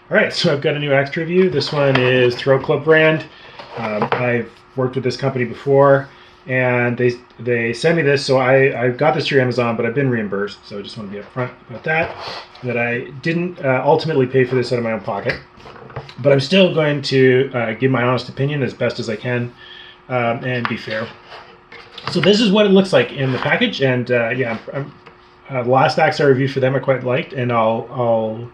All right, so I've got a new axe to review. This one is THRW CLUB brand. I've worked with this company before, and they sent me this, so I got this through Amazon, but I've been reimbursed, so I just want to be upfront about that I didn't ultimately pay for this out of my own pocket. But I'm still going to give my honest opinion as best as I can and be fair. So this is what it looks like in the package, and yeah, the last axe I reviewed for them I quite liked, and I'll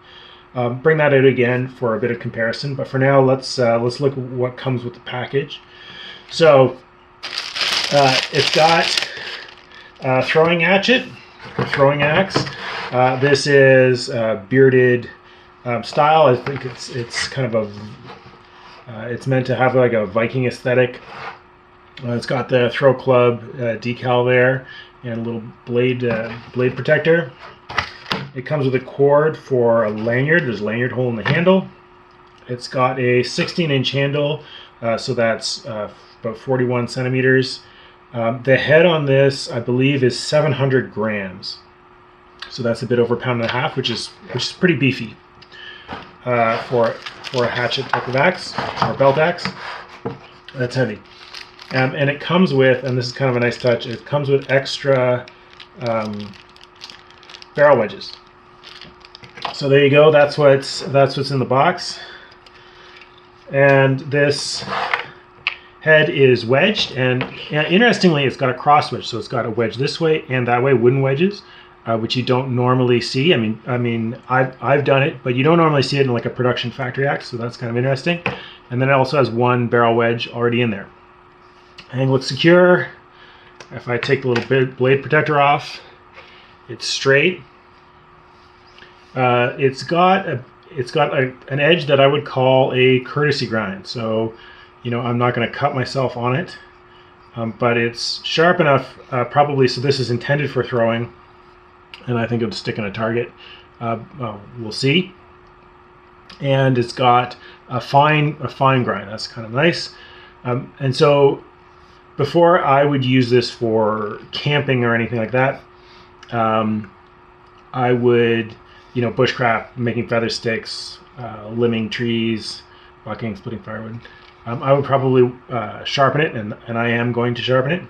bring that out again for a bit of comparison. But for now, let's look at what comes with the package. So it's got a throwing hatchet, or throwing axe. This is bearded style. I think it's kind of it's meant to have like a Viking aesthetic. It's got the THRW CLUB decal there and a little blade protector. It comes with a cord for a lanyard. There's a lanyard hole in the handle. It's got a 16-inch handle, so that's about 41 centimeters. The head on this, I believe, is 700 grams. So that's a bit over a pound and a half, which is pretty beefy for a hatchet type of axe or belt axe. That's heavy. And it comes with, and this is kind of a nice touch, it comes with extra barrel wedges. So there you go. That's what's in the box. And this head is wedged, and interestingly, it's got a cross wedge. So it's got a wedge this way and that way, wooden wedges, which you don't normally see. I mean, I've done it, but you don't normally see it in like a production factory axe. So that's kind of interesting. And then it also has one barrel wedge already in there. And looks secure. If I take the little blade protector off, it's straight. It's got an edge that I would call a courtesy grind. So, you know, I'm not going to cut myself on it, but it's sharp enough probably. So this is intended for throwing, and I think it'll stick in a target. Well, we'll see. And it's got a fine grind. That's kind of nice. And so before I would use this for camping or anything like that, I would, you know, bushcraft, making feather sticks, limbing trees, bucking, splitting firewood. I would probably sharpen it, and I am going to sharpen it.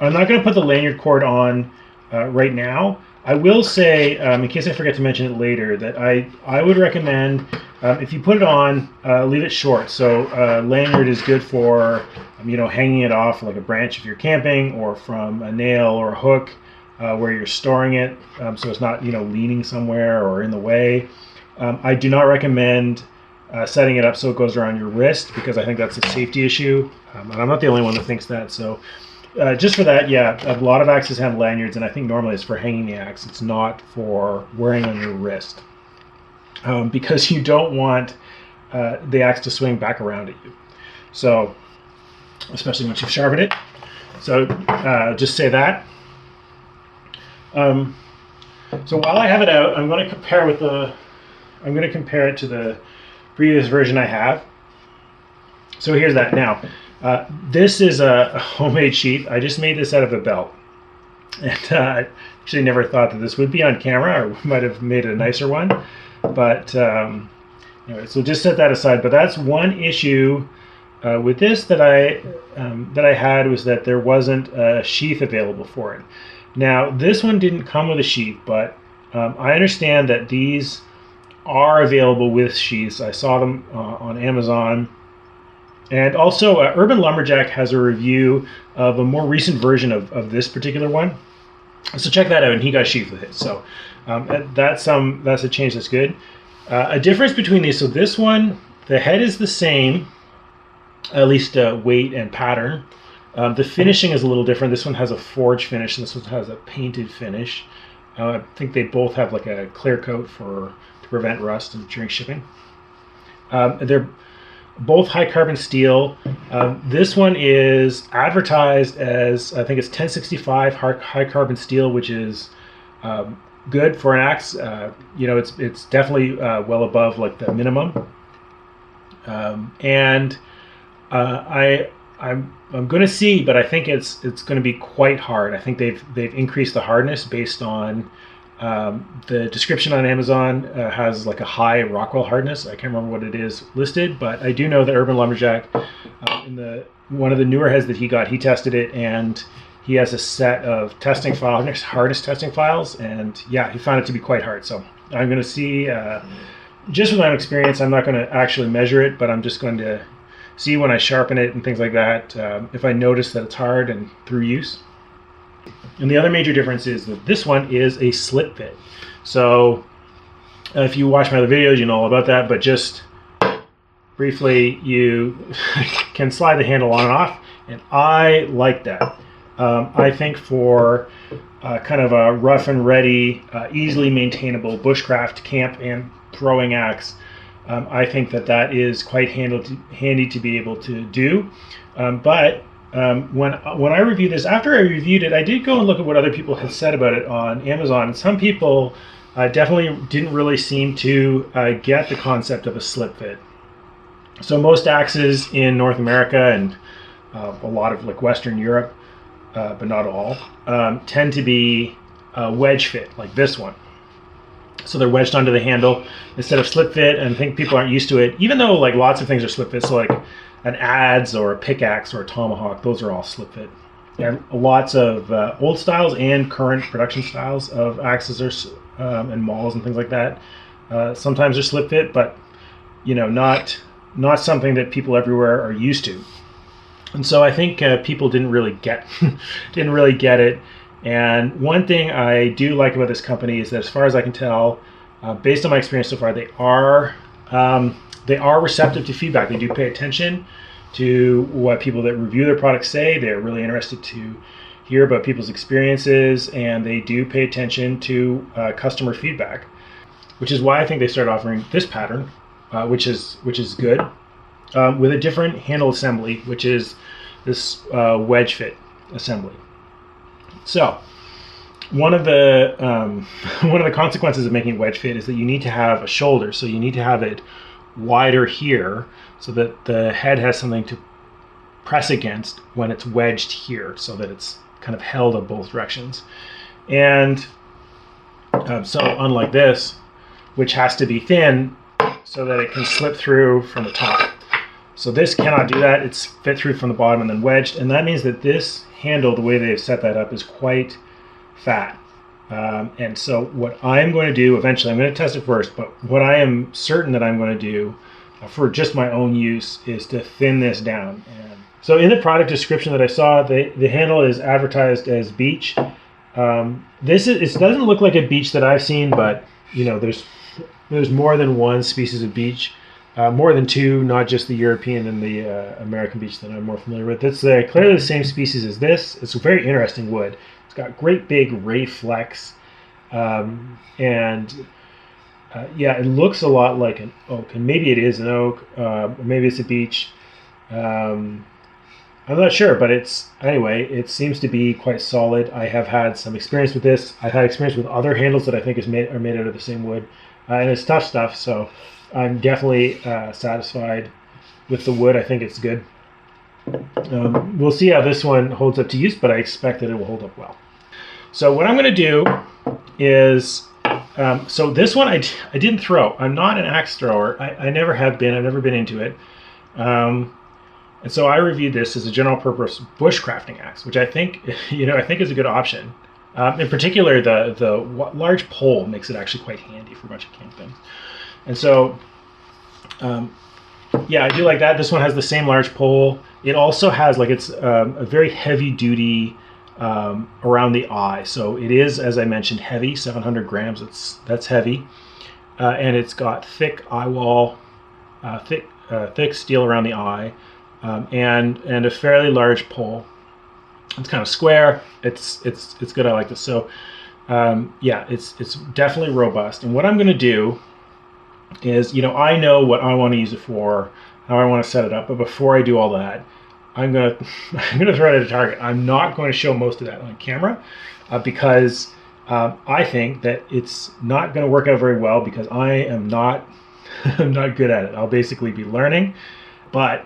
I'm not going to put the lanyard cord on right now. I will say, in case I forget to mention it later, that I would recommend, if you put it on, leave it short. So lanyard is good for, you know, hanging it off like a branch if you're camping, or from a nail or a hook where you're storing it, so it's not, you know, leaning somewhere or in the way. I do not recommend setting it up so it goes around your wrist, because I think that's a safety issue, and I'm not the only one that thinks that. So just for that, yeah, a lot of axes have lanyards, and I think normally it's for hanging the axe. It's not for wearing on your wrist, because you don't want the axe to swing back around at you. So, especially once you've sharpened it. So just say that. So while I have it out, I'm going to compare it to the previous version I have. So here's that. Now, this is a homemade sheath. I just made this out of a belt, and I actually never thought that this would be on camera, or we might have made a nicer one. But anyway, so just set that aside. But that's one issue with this that I had, was that there wasn't a sheath available for it. Now, this one didn't come with a sheath, but I understand that these are available with sheaths. I saw them on Amazon. And also, Urban Lumberjack has a review of a more recent version of this particular one. So check that out, and he got a sheath with it. So that's a change that's good. A difference between these, so this one, the head is the same, at least weight and pattern. The finishing is a little different. This one has a forged finish, and this one has a painted finish. I think they both have like a clear coat to prevent rust during shipping. They're both high carbon steel. This one is advertised as, I think it's 1065 high carbon steel, which is good for an axe. You know, it's definitely well above like the minimum. And I'm going to see, but I think it's going to be quite hard. I think they've increased the hardness based on The description on Amazon has like a high Rockwell hardness. I can't remember what it is listed, but I do know that Urban Lumberjack, in one of the newer heads that he got, he tested it, and he has a set of testing files, hardness testing files, and yeah, he found it to be quite hard. So I'm going to see, just with my experience, I'm not going to actually measure it, but I'm just going to see when I sharpen it and things like that, if I notice that it's hard and through use. And the other major difference is that this one is a slip fit. So if you watch my other videos, you know all about that, but just briefly, you can slide the handle on and off, and I like that. I think for kind of a rough and ready, easily maintainable bushcraft camp and throwing axe, I think that is quite handy to be able to do. But when I reviewed this, after I reviewed it, I did go and look at what other people had said about it on Amazon. And some people definitely didn't really seem to get the concept of a slip fit. So most axes in North America and a lot of like Western Europe, but not all, tend to be wedge fit, like this one. So they're wedged onto the handle instead of slip fit, and I think people aren't used to it, even though like lots of things are slip fit. So like an adze or a pickaxe or a tomahawk, those are all slip fit. And lots of old styles and current production styles of axes are, and mauls and things like that, sometimes are slip fit, but you know, not something that people everywhere are used to. And so I think people didn't really get it. And one thing I do like about this company is that, as far as I can tell, based on my experience so far, they are receptive to feedback. They do pay attention to what people that review their products say. They're really interested to hear about people's experiences, and they do pay attention to customer feedback, which is why I think they started offering this pattern, which is good, with a different handle assembly, which is this wedge fit assembly. So one of the consequences of making wedge fit is that you need to have a shoulder. So you need to have it wider here so that the head has something to press against when it's wedged here, so that it's kind of held in both directions. And so unlike this, which has to be thin so that it can slip through from the top. So this cannot do that. It's fit through from the bottom and then wedged. And that means that this handle, the way they've set that up, is quite fat. And so what I'm going to do eventually, I'm going to test it first, but what I am certain that I'm going to do for just my own use is to thin this down. And so in the product description that I saw, the handle is advertised as beech. It doesn't look like a beech that I've seen, but you know, there's more than one species of beech. More than two, not just the European and the American beech that I'm more familiar with. It's clearly the same species as this. It's a very interesting wood. It's got great big ray flex, and yeah, it looks a lot like an oak, and maybe it is an oak, or maybe it's a beech. I'm not sure, but anyway, it seems to be quite solid. I have had some experience with this. I've had experience with other handles that I think are made out of the same wood, and it's tough stuff, so I'm definitely satisfied with the wood. I think it's good. We'll see how this one holds up to use, but I expect that it will hold up well. So what I'm going to do is, so this one I didn't throw. I'm not an axe thrower. I never have been. I've never been into it. And so I reviewed this as a general purpose bushcrafting axe, which I think, I think is a good option. In particular, the large pole makes it actually quite handy for a bunch of camp things. And so, yeah, I do like that. This one has the same large pole. It also has it's a very heavy duty around the eye. So it is, as I mentioned, heavy, 700 grams. That's heavy. And it's got thick eye wall, thick steel around the eye, and a fairly large pole. It's kind of square. It's good. I like this. So yeah, it's definitely robust. And what I'm going to do is, I know what I want to use it for, how I want to set it up. But before I do all that, I'm gonna throw it at a target. I'm not going to show most of that on camera because I think that it's not going to work out very well because I am not I'm not good at it. I'll basically be learning. But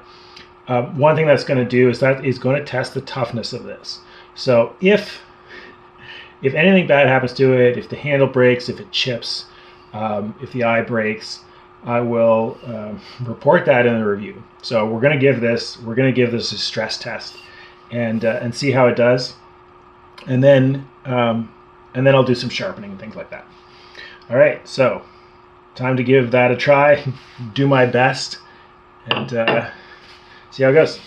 one thing that's going to do is that is going to test the toughness of this. So if if anything bad happens to it, if the handle breaks, if it chips, if the eye breaks, I will report that in the review. So we're going to give this a stress test and see how it does, and then I'll do some sharpening and things like that. All right, so time to give that a try, do my best, and see how it goes.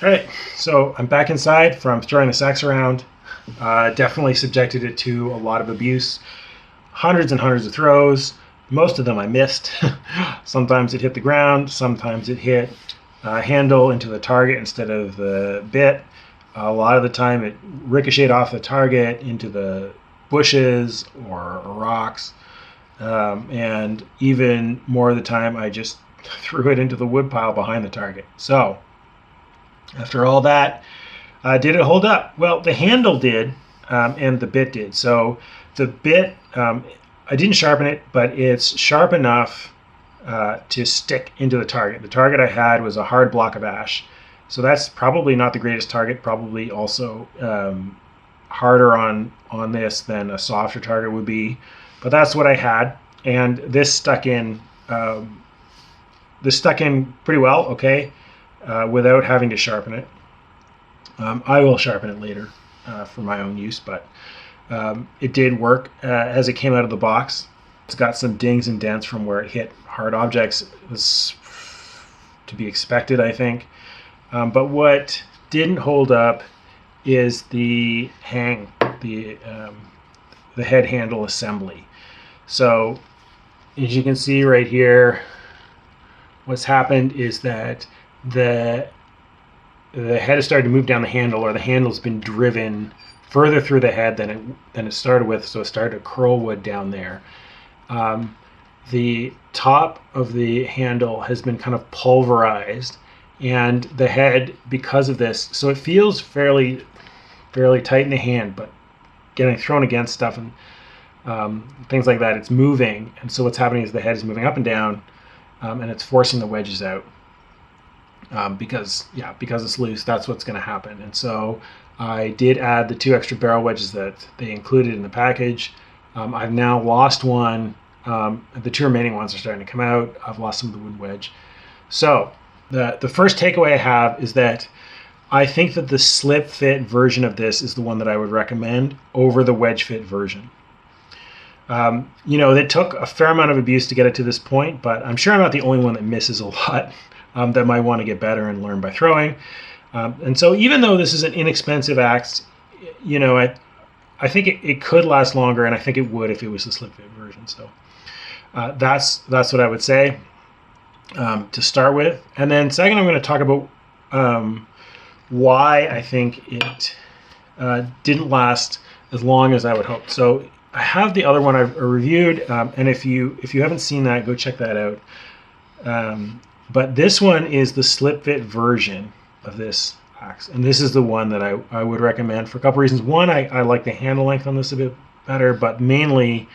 All right, so I'm back inside from throwing the sacks around. Definitely subjected it to a lot of abuse. Hundreds and hundreds of throws. Most of them I missed. Sometimes it hit the ground. Sometimes it hit handle into the target instead of the bit. A lot of the time it ricocheted off the target into the bushes or rocks. And even more of the time I just threw it into the wood pile behind the target. So after all that, did it hold up? Well, the handle did, and the bit did. So the bit, I didn't sharpen it, but it's sharp enough to stick into the target. The target I had was a hard block of ash. So that's probably not the greatest target, probably also harder on this than a softer target would be. But that's what I had, and this stuck in pretty well, okay, without having to sharpen it. I will sharpen it later for my own use, but it did work as it came out of the box. It's got some dings and dents from where it hit hard objects. It was to be expected, I think. But what didn't hold up is the the head handle assembly. So as you can see right here, what's happened is that the head has started to move down the handle, or the handle's been driven further through the head than it started with, so it started to curl wood down there. The top of the handle has been kind of pulverized, and the head, because of this, so it feels fairly tight in the hand, but getting thrown against stuff and things like that, it's moving, and so what's happening is the head is moving up and down, and it's forcing the wedges out. Because it's loose, that's what's going to happen. And so I did add the 2 extra barrel wedges that they included in the package. I've now lost one. The 2 remaining ones are starting to come out. I've lost some of the wood wedge. So the first takeaway I have is that I think that the slip fit version of this is the one that I would recommend over the wedge fit version. It took a fair amount of abuse to get it to this point, but I'm sure I'm not the only one that misses a lot. That might want to get better and learn by throwing. And so even though this is an inexpensive axe, I think it could last longer, and I think it would if it was the slip fit version. So that's what I would say to start with. And then second, I'm going to talk about why I think it didn't last as long as I would hope. So I have the other one I've reviewed, and if you haven't seen that, go check that out. But this one is the slip fit version of this axe, and this is the one that I would recommend for a couple reasons. One, I like the handle length on this a bit better, but mainly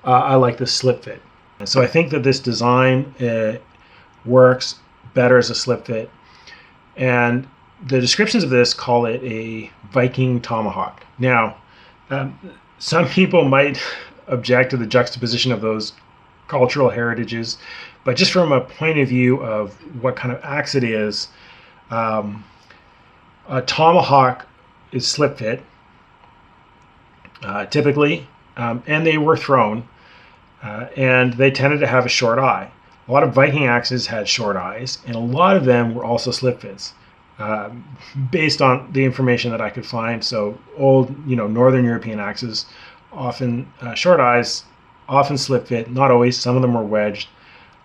I like the slip fit. And so I think that this design works better as a slip fit. And the descriptions of this call it a Viking tomahawk. Now, some people might object to the juxtaposition of those cultural heritages, but just from a point of view of what kind of axe it is, A tomahawk is slip fit, typically, and they were thrown, and they tended to have a short eye. A lot of Viking axes had short eyes, and a lot of them were also slip fits, based on the information that I could find. So old, Northern European axes, often short eyes, often slip fit. Not always. Some of them were wedged.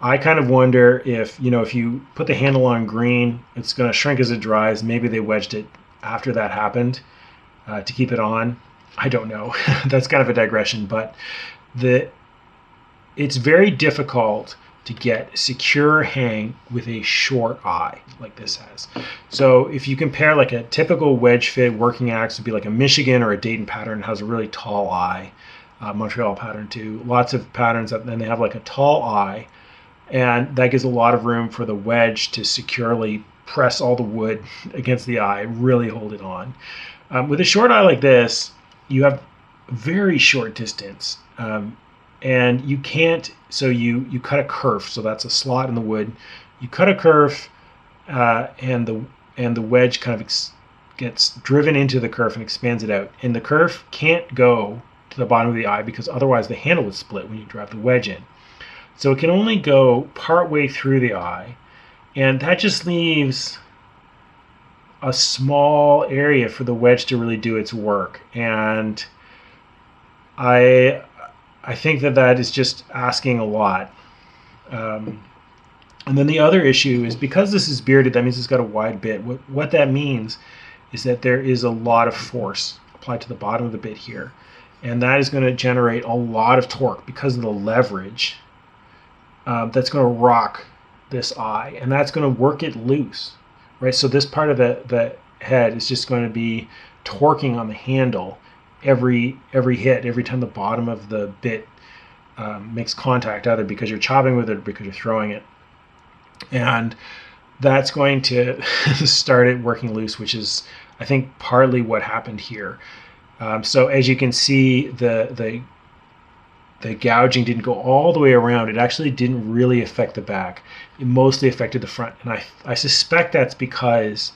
I kind of wonder if you put the handle on green, it's going to shrink as it dries. Maybe they wedged it after that happened to keep it on. I don't know. That's kind of a digression, but it's very difficult to get secure hang with a short eye like this has. So if you compare like a typical wedge fit working axe, would be like a Michigan or a Dayton pattern, has a really tall eye. Montreal pattern too. Lots of patterns, and then they have like a tall eye, and that gives a lot of room for the wedge to securely press all the wood against the eye, really hold it on. With a short eye like this, you have very short distance, and you can't. So you cut a kerf, so that's a slot in the wood. You cut a kerf, and the wedge kind of gets driven into the kerf and expands it out. And the kerf can't go to the bottom of the eye because otherwise the handle would split when you drive the wedge in. So it can only go part way through the eye, and that just leaves a small area for the wedge to really do its work. And I think that is just asking a lot. And then the other issue is, because this is bearded, that means it's got a wide bit. What that means is that there is a lot of force applied to the bottom of the bit here, and that is going to generate a lot of torque because of the leverage. That's going to rock this eye, and that's going to work it loose, right? So this part of the head is just going to be torquing on the handle every hit, every time the bottom of the bit makes contact, either because you're chopping with it or because you're throwing it. And that's going to start it working loose, which is, I think, partly what happened here. So as you can see, the gouging didn't go all the way around. It actually didn't really affect the back. It mostly affected the front. And I suspect that's because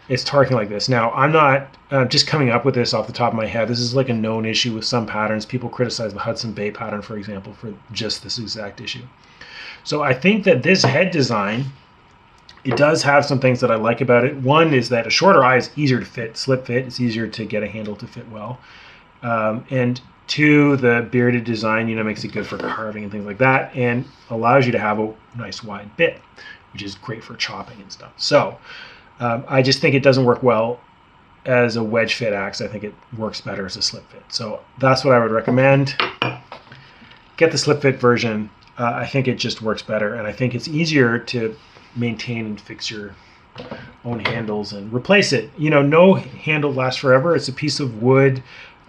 it's torquing like this. Now, I'm not just coming up with this off the top of my head. This is like a known issue with some patterns. People criticize the Hudson Bay pattern, for example, for just this exact issue. So I think that this head design, it does have some things that I like about it. One is that a shorter eye is easier to fit, slip fit. It's easier to get a handle to fit well. And two, the bearded design, makes it good for carving and things like that, and allows you to have a nice wide bit, which is great for chopping and stuff. So I just think it doesn't work well as a wedge fit axe. I think it works better as a slip fit. So that's what I would recommend. Get the slip fit version. I think it just works better, and I think it's easier to maintain and fix your own handles and replace it. No handle lasts forever. It's a piece of wood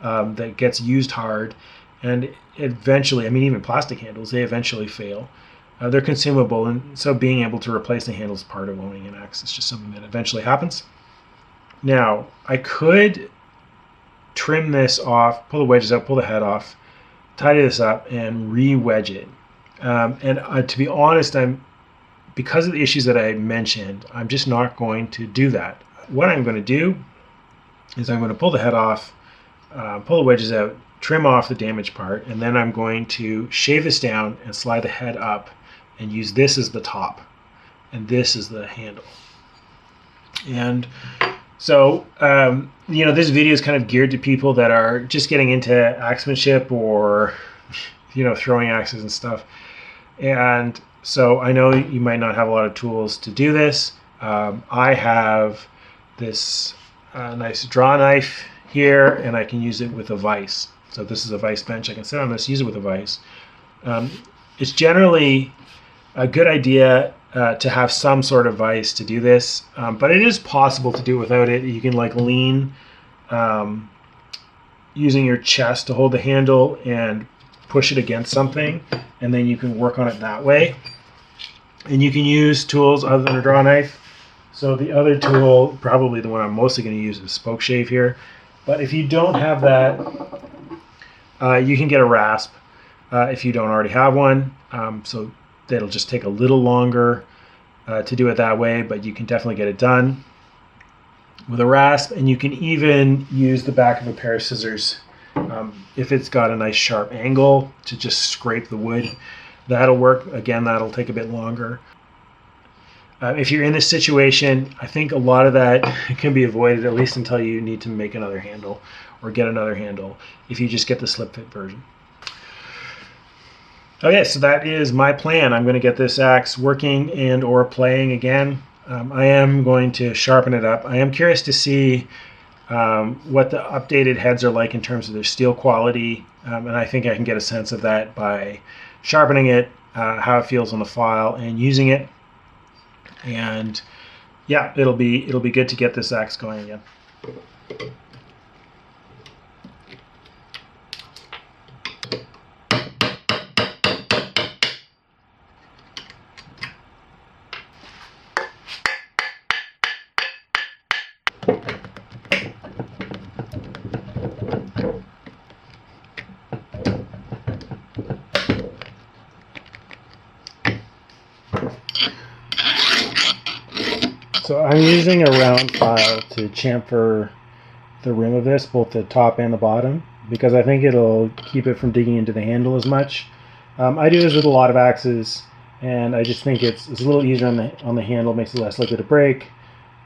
that gets used hard, and eventually, even plastic handles, they eventually fail. They're consumable, and so being able to replace the handle is part of owning an axe. It's just something that eventually happens. Now, I could trim this off, pull the wedges out, pull the head off, tidy this up, and re-wedge it. And to be honest, because of the issues that I mentioned, I'm just not going to do that. What I'm going to do is I'm going to pull the head off, pull the wedges out, trim off the damaged part, and then I'm going to shave this down and slide the head up and use this as the top, and this is the handle. And so, this video is kind of geared to people that are just getting into axemanship or, throwing axes and stuff. And so I know you might not have a lot of tools to do this. I have this nice draw knife here, and I can use it with a vise. So this is a vise bench. I can sit on this, use it with a vise. It's generally a good idea to have some sort of vise to do this, but it is possible to do it without it. You can lean using your chest to hold the handle and push it against something, and then you can work on it that way. And you can use tools other than a draw knife. So the other tool, probably the one I'm mostly going to use, is a spoke shave here. But if you don't have that, you can get a rasp if you don't already have one. So that'll just take a little longer to do it that way, but you can definitely get it done. with a rasp, and you can even use the back of a pair of scissors if it's got a nice sharp angle to just scrape the wood. That'll work. Again, that'll take a bit longer. If you're in this situation, I think a lot of that can be avoided, at least until you need to make another handle or get another handle, if you just get the slip fit version. Okay, so that is my plan. I'm going to get this axe working and or playing again. I am going to sharpen it up. I am curious to see what the updated heads are like in terms of their steel quality, and I think I can get a sense of that by sharpening it, how it feels on the file, and using it. And yeah, it'll be good to get this axe going again. So I'm using a round file to chamfer the rim of this, both the top and the bottom, because I think it'll keep it from digging into the handle as much. I do this with a lot of axes, and I just think it's a little easier on the handle, makes it less likely to break,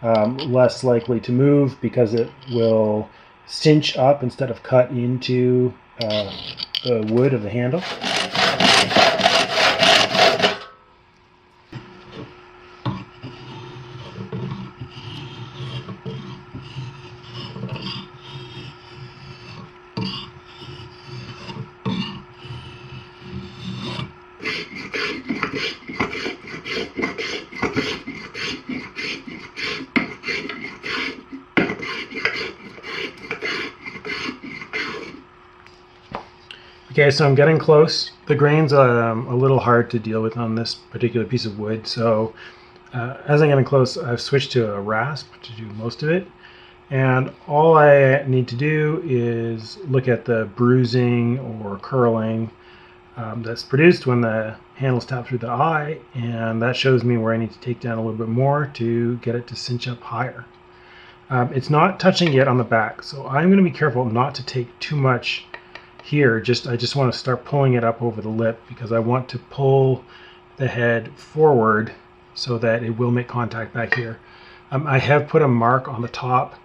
less likely to move because it will cinch up instead of cut into the wood of the handle. Okay, so I'm getting close. The grain's a little hard to deal with on this particular piece of wood, so as I'm getting close, I've switched to a rasp to do most of it. And all I need to do is look at the bruising or curling that's produced when the handle's tapped through the eye, and that shows me where I need to take down a little bit more to get it to cinch up higher. It's not touching yet on the back, so I'm going to be careful not to take too much here. I just want to start pulling it up over the lip because I want to pull the head forward so that it will make contact back here. I have put a mark on the top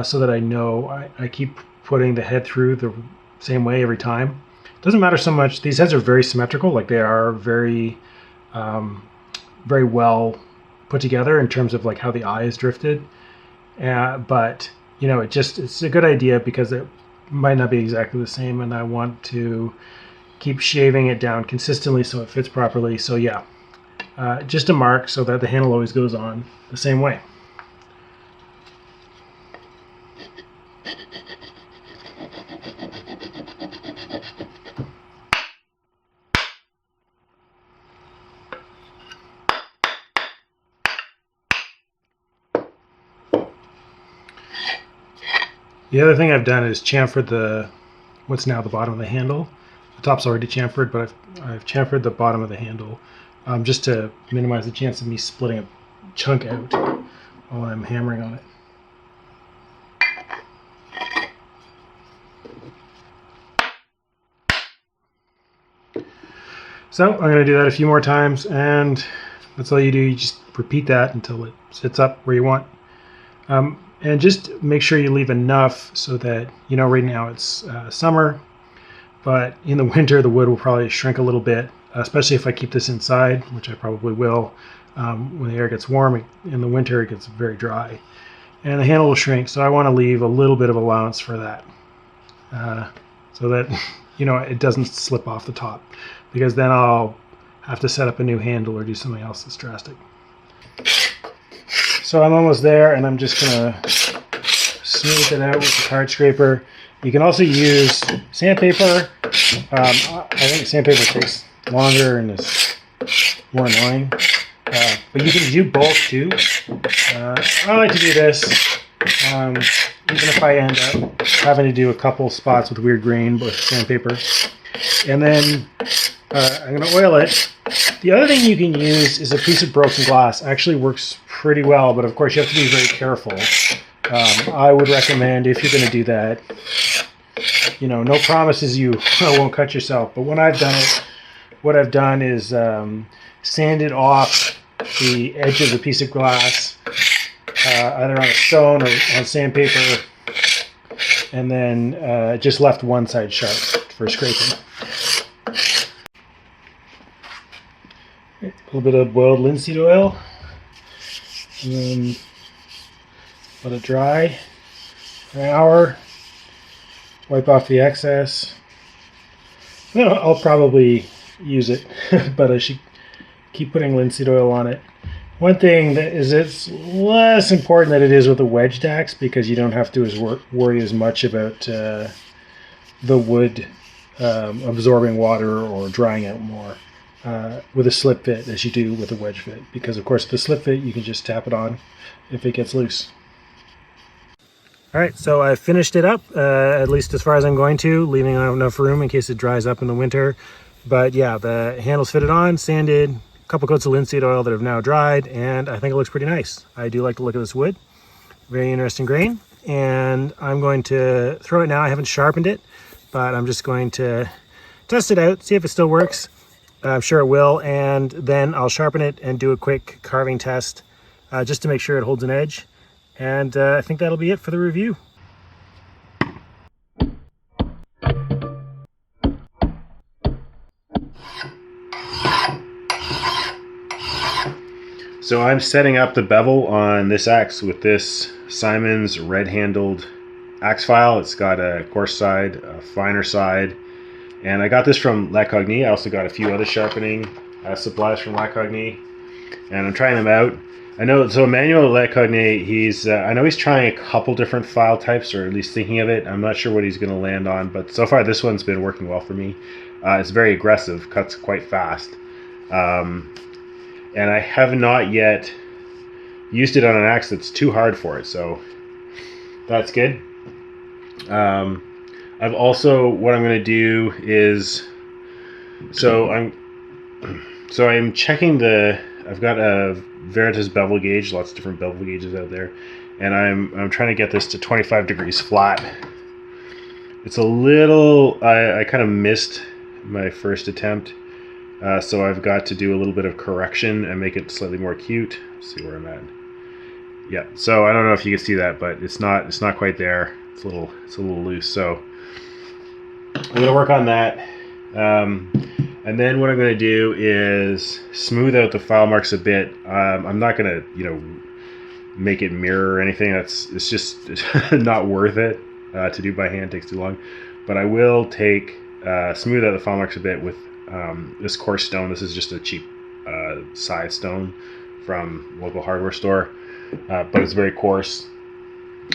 so that I know I keep putting the head through the same way every time. It doesn't matter so much. These heads are very symmetrical, like they are very very well put together in terms of like how the eye is drifted. But you know, it's a good idea because it might not be exactly the same, and I want to keep shaving it down consistently so it fits properly. So yeah, just a mark so that the handle always goes on the same way. The other thing I've done is chamfered what's now the bottom of the handle. The top's already chamfered, but I've chamfered the bottom of the handle just to minimize the chance of me splitting a chunk out while I'm hammering on it. So I'm going to do that a few more times, and that's all you do. You just repeat that until it sits up where you want. And just make sure you leave enough so that, you know, right now it's summer, but in the winter the wood will probably shrink a little bit, especially if I keep this inside, which I probably will. When the air gets warm, in the winter it gets very dry. And the handle will shrink, so I want to leave a little bit of allowance for that. So that, you know, it doesn't slip off the top, because then I'll have to set up a new handle or do something else that's drastic. So I'm almost there, and I'm just going to smooth it out with the card scraper. You can also use sandpaper. I think sandpaper takes longer and is more annoying. But you can do both too. I like to do this, even if I end up having to do a couple spots with weird grain with sandpaper. And then I'm going to oil it. The other thing you can use is a piece of broken glass. Actually works pretty well, but of course you have to be very careful I would recommend, if you're going to do that, you know, no promises you won't cut yourself, but when I've done it, what I've done is sanded off the edge of the piece of glass, either on a stone or on sandpaper, and then just left one side sharp for scraping. A little bit of boiled linseed oil, and then let it dry for an hour. Wipe off the excess. No, I'll probably use it, but I should keep putting linseed oil on it. One thing that is, it's less important than it is with a wedged axe, because you don't have to worry as much about the wood absorbing water or drying out more with a slip fit as you do with a wedge fit, because of course the slip fit you can just tap it on if it gets loose. All right, so I finished it up, at least as far as I'm going to, leaving enough room in case it dries up in the winter. But yeah, the handle's fitted on, sanded, a couple coats of linseed oil that have now dried, and I think it looks pretty nice. I do like the look of this wood. Very interesting grain. And I'm going to throw it now. I haven't sharpened it, but I'm just going to test it out, see if it still works. I'm sure it will, and then I'll sharpen it and do a quick carving test just to make sure it holds an edge. And I think that'll be it for the review. So I'm setting up the bevel on this axe with this Simon's red-handled axe file. It's got a coarse side, a finer side, and I got this from Cognee. I also got a few other sharpening supplies from Cognee, and I'm trying them out. I know, so Emmanuel Cognee, he's I know he's trying a couple different file types, or at least thinking of it. I'm not sure what he's going to land on, but so far this one's been working well for me. It's very aggressive, cuts quite fast, and I have not yet used it on an axe that's too hard for it, so that's good. I've also, what I'm going to do is, so I'm checking I've got a Veritas bevel gauge, lots of different bevel gauges out there, and I'm trying to get this to 25 degrees flat. It's a little, I kind of missed my first attempt, so I've got to do a little bit of correction and make it slightly more acute. Let's see where I'm at. Yeah, so I don't know if you can see that, but it's not quite there. It's a little loose, so I'm going to work on that. And then what I'm going to do is smooth out the file marks a bit. I'm not going to, you know, make it mirror or anything. It's just not worth it to do by hand. It takes too long. But I will smooth out the file marks a bit with this coarse stone. This is just a cheap side stone from local hardware store, but it's very coarse.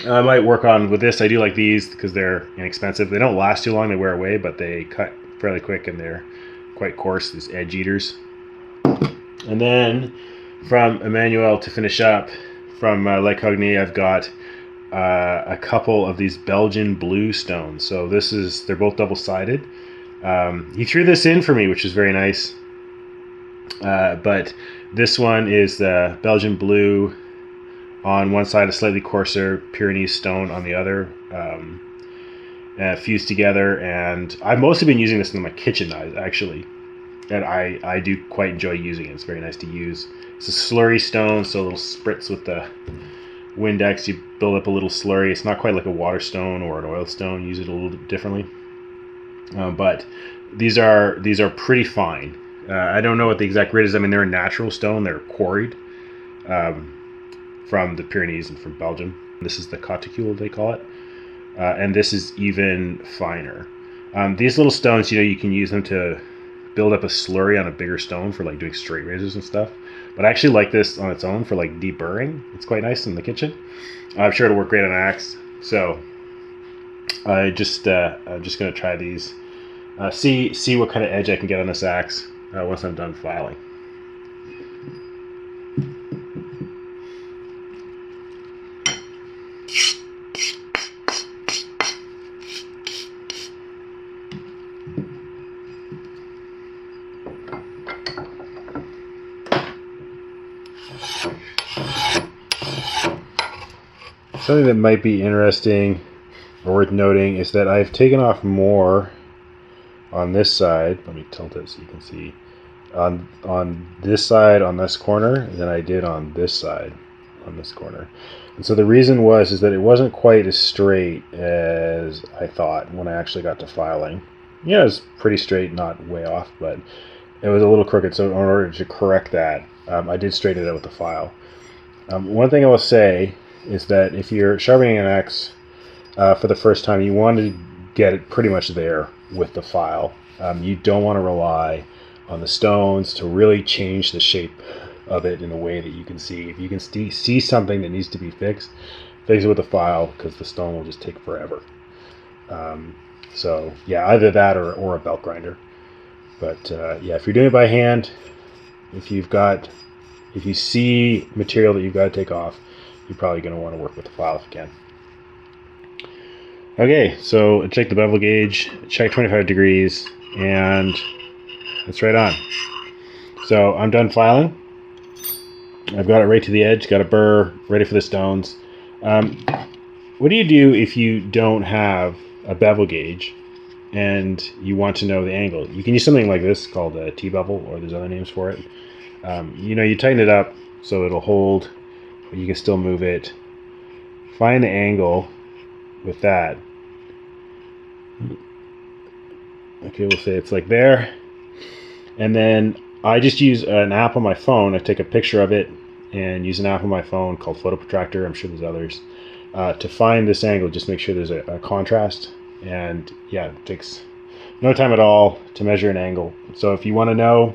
I might work on with this. I do like these because they're inexpensive. They don't last too long. They wear away, but they cut fairly quick and they're quite coarse, these edge eaters. And then from Emmanuel, to finish up, from Cognee, I've got a couple of these Belgian blue stones. So they're both double-sided. He threw this in for me, which is very nice. But this one is the Belgian blue on one side, a slightly coarser Pyrenees stone on the other, fused together. And I've mostly been using this in my kitchen knives, actually, and I do quite enjoy using it. It's very nice to use. It's a slurry stone, so a little spritz with the Windex. You build up a little slurry. It's not quite like a water stone or an oil stone. Use it a little bit differently, but these are pretty fine. I don't know what the exact grade is. I mean, they're a natural stone. They're quarried from the Pyrenees and from Belgium. This is the Cotigule, they call it. And this is even finer. These little stones, you can use them to build up a slurry on a bigger stone for like doing straight razors and stuff. But I actually like this on its own for like deburring. It's quite nice in the kitchen. I'm sure it'll work great on an axe. So I'm just gonna try these. See what kind of edge I can get on this axe once I'm done filing. something that might be interesting or worth noting is that I've taken off more on this side. Let me tilt it so you can see. On this side, on this corner, than I did on this side, on this corner. And so the reason is that it wasn't quite as straight as I thought when I actually got to filing. Yeah, it was pretty straight, not way off, but it was a little crooked. So in order to correct that, I did straighten it out with the file. One thing I will say is that if you're sharpening an axe for the first time, you want to get it pretty much there with the file. You don't want to rely on the stones to really change the shape of it in a way that you can see. If you can see something that needs to be fixed, fix it with a file, because the stone will just take forever. So yeah, either that or a belt grinder. But yeah, if you're doing it by hand, if you see material that you've got to take off, you're probably going to want to work with the file if you can. Okay, so check the bevel gauge, check 25 degrees, and it's right on. So I'm done filing. I've got it right to the edge, got a burr, ready for the stones. What do you do if you don't have a bevel gauge and you want to know the angle? You can use something like this called a T-bevel, or there's other names for it. You tighten it up so it'll hold, but you can still move it. Find the angle with that. Okay, we'll say it's like there. And then I just use an app on my phone. I take a picture of it and use an app on my phone called Photo Protractor. I'm sure there's others. To find this angle, just make sure there's a contrast. And yeah, it takes no time at all to measure an angle. So if you want to know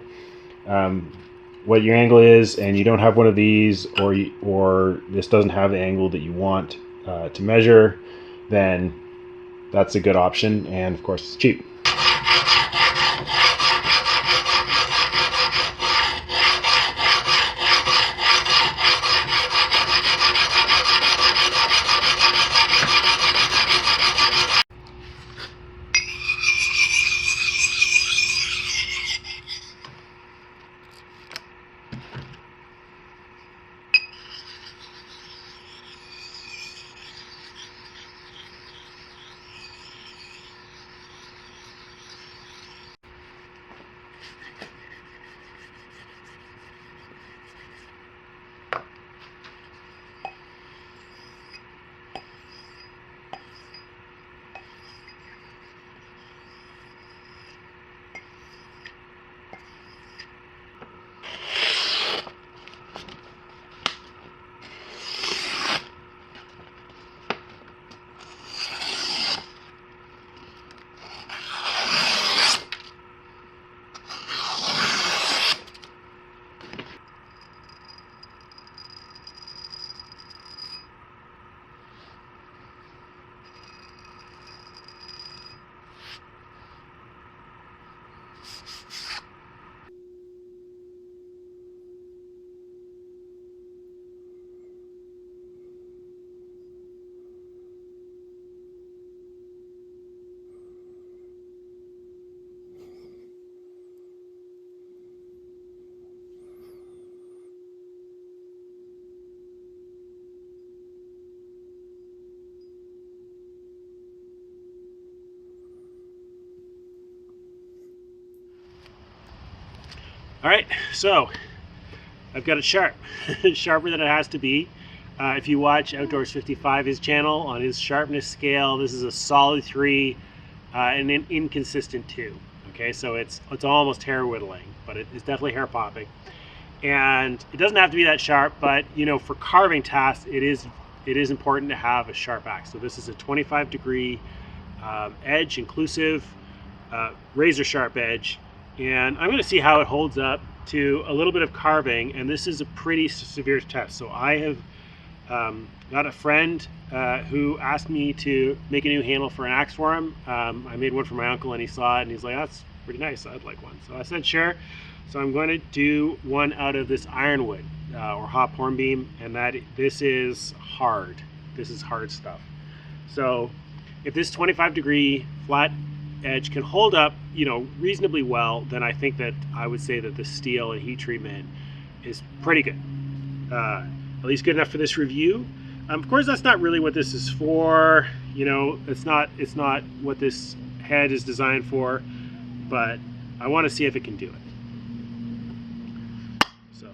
what your angle is and you don't have one of these, or this doesn't have the angle that you want to measure, then that's a good option. And of course, it's cheap. All right, so I've got it sharp, sharper than it has to be. If you watch Outdoors 55, his channel, on his sharpness scale, this is a solid 3 and an inconsistent 2. Okay, so it's almost hair whittling, but it's definitely hair popping. And it doesn't have to be that sharp, but for carving tasks, it is important to have a sharp axe. So this is a 25-degree edge inclusive, razor sharp edge. And I'm going to see how it holds up to a little bit of carving, and this is a pretty severe test. So I have got a friend who asked me to make a new handle for an axe for him. I made one for my uncle, and he saw it, and he's like, that's pretty nice, I'd like one. So I said, sure. So I'm going to do one out of this Ironwood or hop hornbeam, and this is hard. This is hard stuff. So if this 25-degree flat edge can hold up, reasonably well, then I think that I would say that the steel and heat treatment is pretty good. At least good enough for this review. Of course, that's not really what this is for. You know, it's not what this head is designed for, but I want to see if it can do it. So.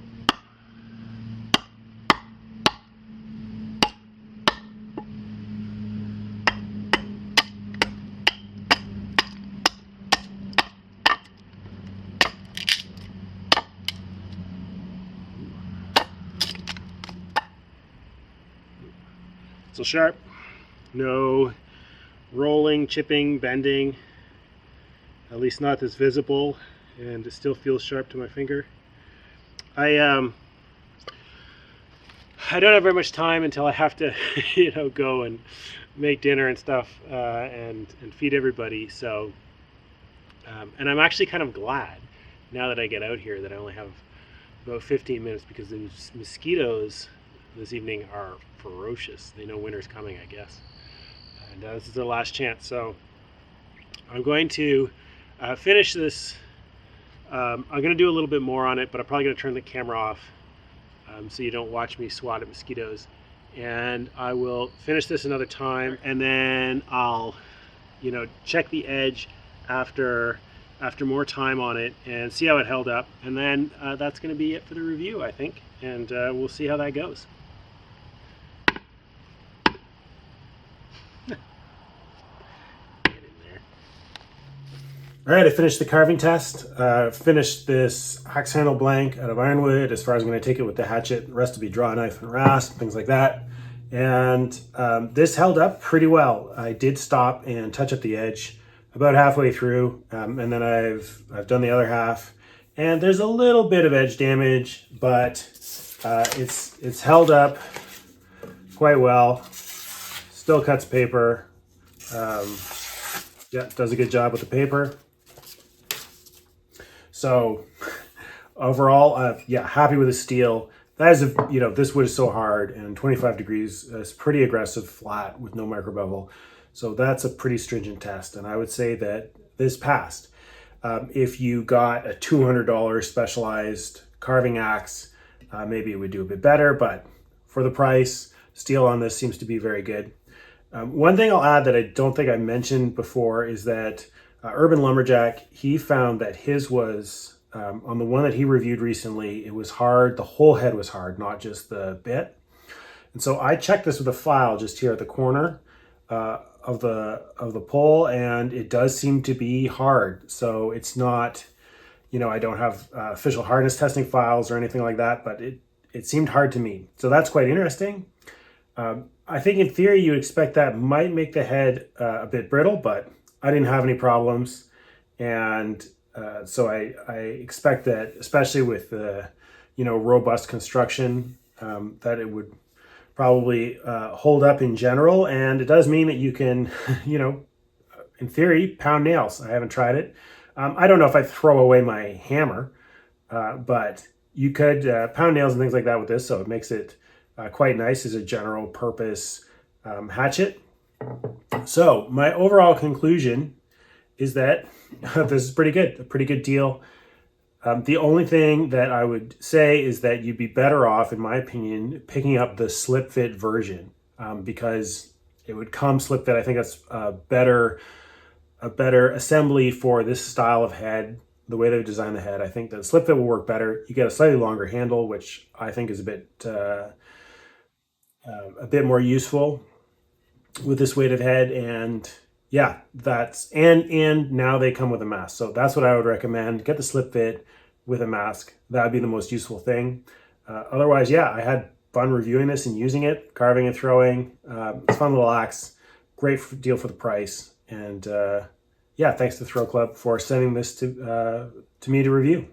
Still sharp, no rolling, chipping, bending, at least not that's visible, and it still feels sharp to my finger. I don't have very much time until I have to, you know, go and make dinner and stuff, and feed everybody. So, and I'm actually kind of glad now that I get out here that I only have about 15 minutes, because those mosquitoes this evening are ferocious. They know winter's coming, I guess, and this is their last chance. So I'm going to finish this. I'm going to do a little bit more on it, but I'm probably going to turn the camera off, so you don't watch me swat at mosquitoes. And I will finish this another time, and then I'll, you know, check the edge after more time on it and see how it held up. And then that's going to be it for the review, I think, and we'll see how that goes. All right, I finished the carving test. Finished this axe handle blank out of Ironwood. As far as I'm going to take it with the hatchet, the rest will be draw knife and rasp, things like that. And this held up pretty well. I did stop and touch up the edge about halfway through, and then I've done the other half. And there's a little bit of edge damage, but it's held up quite well. Still cuts paper. Yeah, does a good job with the paper. So overall, yeah, happy with the steel. That is, you know, this wood is so hard, and 25 degrees is pretty aggressive flat with no micro bevel. So that's a pretty stringent test, and I would say that this passed. If you got a $200 specialized carving axe, maybe it would do a bit better, but for the price, steel on this seems to be very good. One thing I'll add that I don't think I mentioned before is that Urban Lumberjack, he found that his was, on the one that he reviewed recently, it was hard, the whole head was hard, not just the bit. And so I checked this with a file just here at the corner of the pole, and it does seem to be hard. So it's not, you know, I don't have official hardness testing files or anything like that, but it seemed hard to me. So that's quite interesting. I think in theory you expect that might make the head a bit brittle, but I didn't have any problems. And so I expect that, especially with the, you know, robust construction, that it would probably hold up in general. And it does mean that you can, you know, in theory, pound nails. I haven't tried it. I don't know if I throw away my hammer, but you could pound nails and things like that with this. So it makes it quite nice as a general purpose hatchet. So my overall conclusion is that this is pretty good, a pretty good deal. The only thing that I would say is that you'd be better off, in my opinion, picking up the slip fit version, because it would come slip fit. I think that's a better assembly for this style of head, the way they've designed the head. I think that slip fit will work better. You get a slightly longer handle, which I think is a bit more useful with this weighted head. And yeah, that's, and now they come with a mask. So that's what I would recommend. Get the slip fit with a mask. That would be the most useful thing. Otherwise, yeah, I had fun reviewing this and using it, carving and throwing. It's a fun little axe. Great deal for the price. And yeah, thanks to THRW CLUB for sending this to me to review.